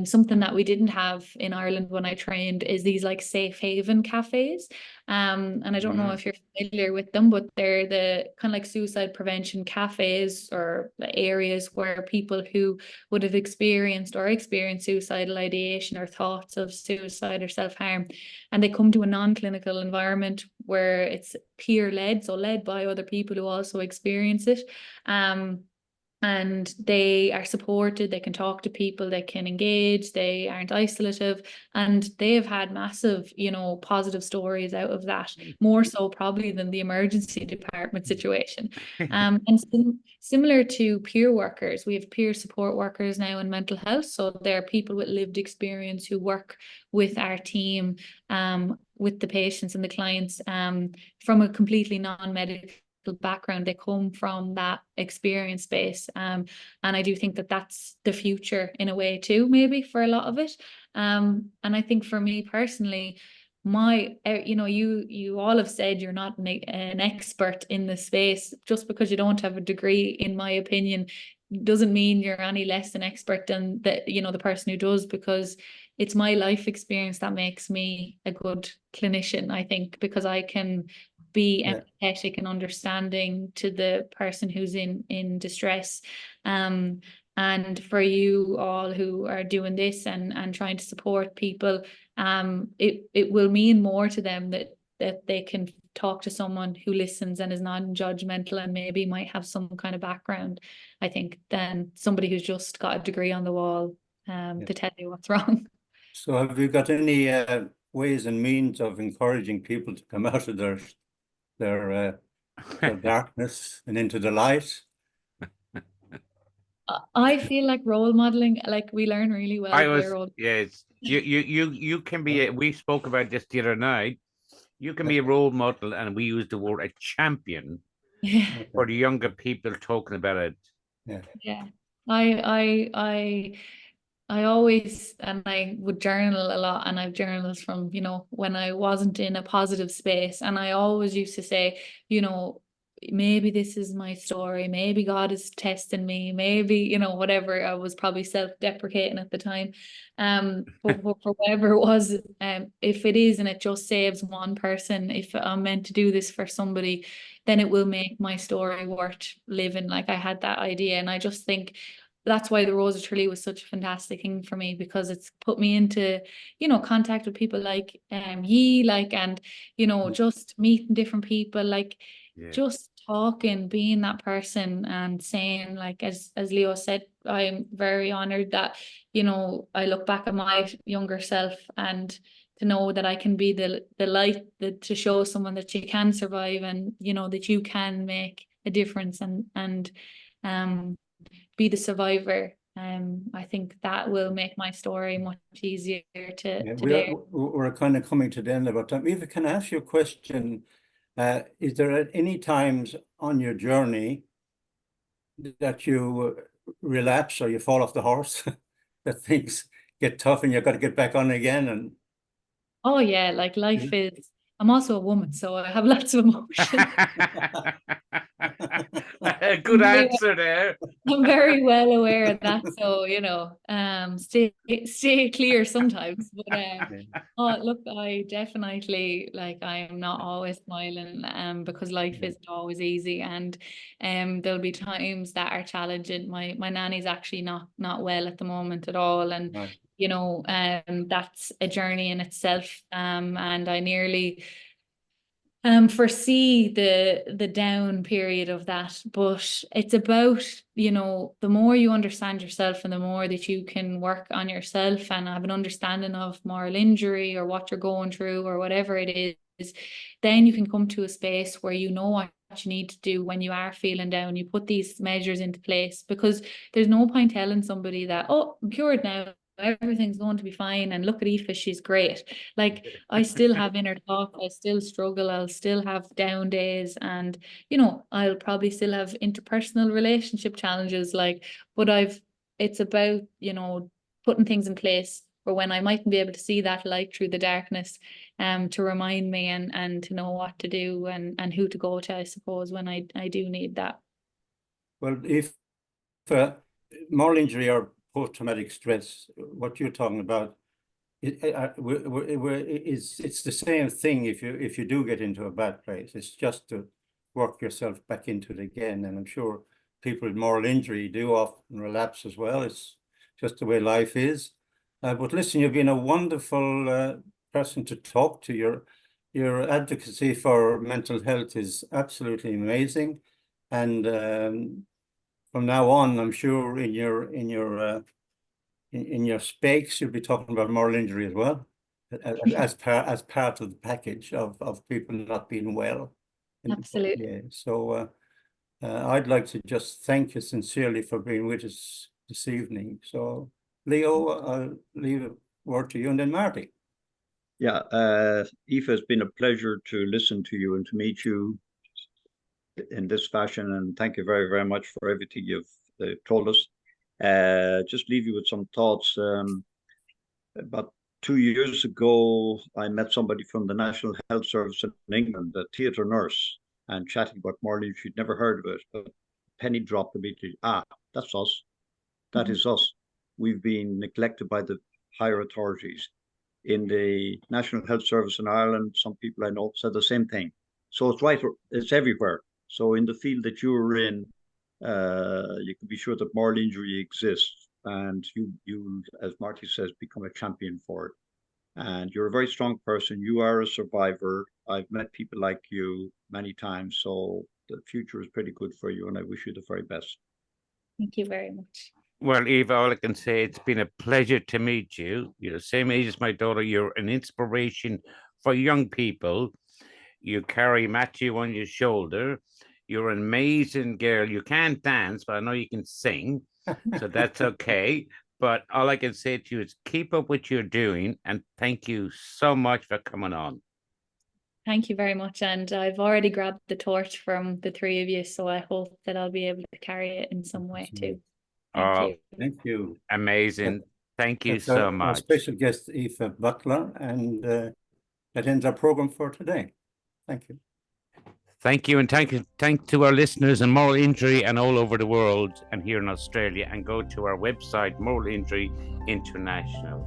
something that we didn't have in Ireland when I trained is these like safe haven cafes. And I don't know if you're familiar with them, but they're the kind of like suicide prevention cafes or areas where people who would have experienced suicidal ideation or thoughts of suicide or self-harm, and they come to a non-clinical environment where it's peer-led, so led by other people who also experience it. And they are supported, they can talk to people, they can engage, they aren't isolative, and they have had massive, you know, positive stories out of that, more so probably than the emergency department situation. And similar to peer workers, we have peer support workers now in mental health. So there are people with lived experience who work with our team, with the patients and the clients, from a completely non-medical background. They come from that experience base, and I do think that that's the future in a way too, maybe for a lot of it. And I think for me personally, you know, you all have said you're not an expert in the space. Just because you don't have a degree, in my opinion, doesn't mean you're any less an expert than you know, the person who does, because it's my life experience that makes me a good clinician, I think, because I can be empathetic and understanding to the person who's in distress. And for you all who are doing this and trying to support people, it will mean more to them that they can talk to someone who listens and is non-judgmental and maybe might have some kind of background, I think, than somebody who's just got a degree on the wall to tell you what's wrong. So have you got any ways and means of encouraging people to come out of their darkness and into the light? I feel like role modeling, like we learn really well by role. Yes, you can be we spoke about this the other night. You can be a role model, and we use the word a champion for the younger people talking about it. Yeah. I always, and I would journal a lot, and I've journals from, you know, when I wasn't in a positive space, and I always used to say, you know, maybe this is my story, maybe God is testing me, maybe, you know, whatever. I was probably self-deprecating at the time, but for whatever it was, if it is and it just saves one person, if I'm meant to do this for somebody, then it will make my story worth living. Like, I had that idea, and I just think that's why the Rose of Tralee was such a fantastic thing for me, because it's put me into, you know, contact with people like ye, like, and, you know, just meeting different people, like, just talking, being that person and saying, like, as Leo said, I'm very honored that, you know, I look back at my younger self and to know that I can be the light to show someone that you can survive and, you know, that you can make a difference and be the survivor. I think that will make my story much easier to bear. We're kind of coming to the end of our time. Eva, can I ask you a question? Is there at any times on your journey that you relapse or you fall off the horse, that things get tough and you've got to get back on again? And Oh yeah, like life is, I'm also a woman, so I have lots of emotions. Good answer there. I'm very well aware of that, so you know, stay clear sometimes. But oh look, I definitely, like, I am not always smiling, because life isn't always easy, and there'll be times that are challenging. My nanny's actually not well at the moment at all, and Right. you know, that's a journey in itself. And I nearly foresee the down period of that, but it's about, you know, the more you understand yourself and the more that you can work on yourself and have an understanding of moral injury or what you're going through or whatever it is, then you can come to a space where you know what you need to do when you are feeling down. You put these measures into place, because there's no point telling somebody that, oh, I'm cured now, everything's going to be fine, and look at Aoife, she's great. Like, I still have inner thoughts, I still struggle, I'll still have down days, and you know, I'll probably still have interpersonal relationship challenges, like, but it's about, you know, putting things in place for when I mightn't be able to see that light through the darkness, to remind me and to know what to do and who to go to, I suppose, when I do need that. Well, if moral injury or post-traumatic stress, what you're talking about, it's the same thing if you do get into a bad place. It's just to work yourself back into it again. And I'm sure people with moral injury do often relapse as well. It's just the way life is. But listen, you've been a wonderful person to talk to. Your advocacy for mental health is absolutely amazing. And from now on, I'm sure in your speaks, you'll be talking about moral injury as well, as part of the package of people not being well. Absolutely. Yeah. So I'd like to just thank you sincerely for being with us this evening. So Leo, I'll leave a word to you, and then Marty. Yeah, Aoife, it's been a pleasure to listen to you and to meet you in this fashion, and thank you very, very much for everything you've told us. Just leave you with some thoughts. About 2 years ago, I met somebody from the National Health Service in England, a theatre nurse, and chatting about Marlene. She'd never heard of it, but penny dropped immediately. Ah, that's us. That is us. We've been neglected by the higher authorities. In the National Health Service in Ireland, some people I know said the same thing. So it's right, it's everywhere. So in the field that you're in, you can be sure that moral injury exists, and you, as Marty says, become a champion for it. And you're a very strong person. You are a survivor. I've met people like you many times, so the future is pretty good for you, and I wish you the very best. Thank you very much. Well, Eva, all I can say, it's been a pleasure to meet you. You're the same age as my daughter. You're an inspiration for young people. You carry Matthew on your shoulder. You're an amazing girl. You can't dance, but I know you can sing, so that's okay. But all I can say to you is keep up what you're doing, and thank you so much for coming on. Thank you very much. And I've already grabbed the torch from the three of you, so I hope that I'll be able to carry it in some way too. Thank you. Thank you. Amazing. Thank you so much. Our special guest, Aoife Butler, and that ends our program for today. Thank you. Thank you, and thank to our listeners in Moral Injury and all over the world and here in Australia, and go to our website, Moral Injury International.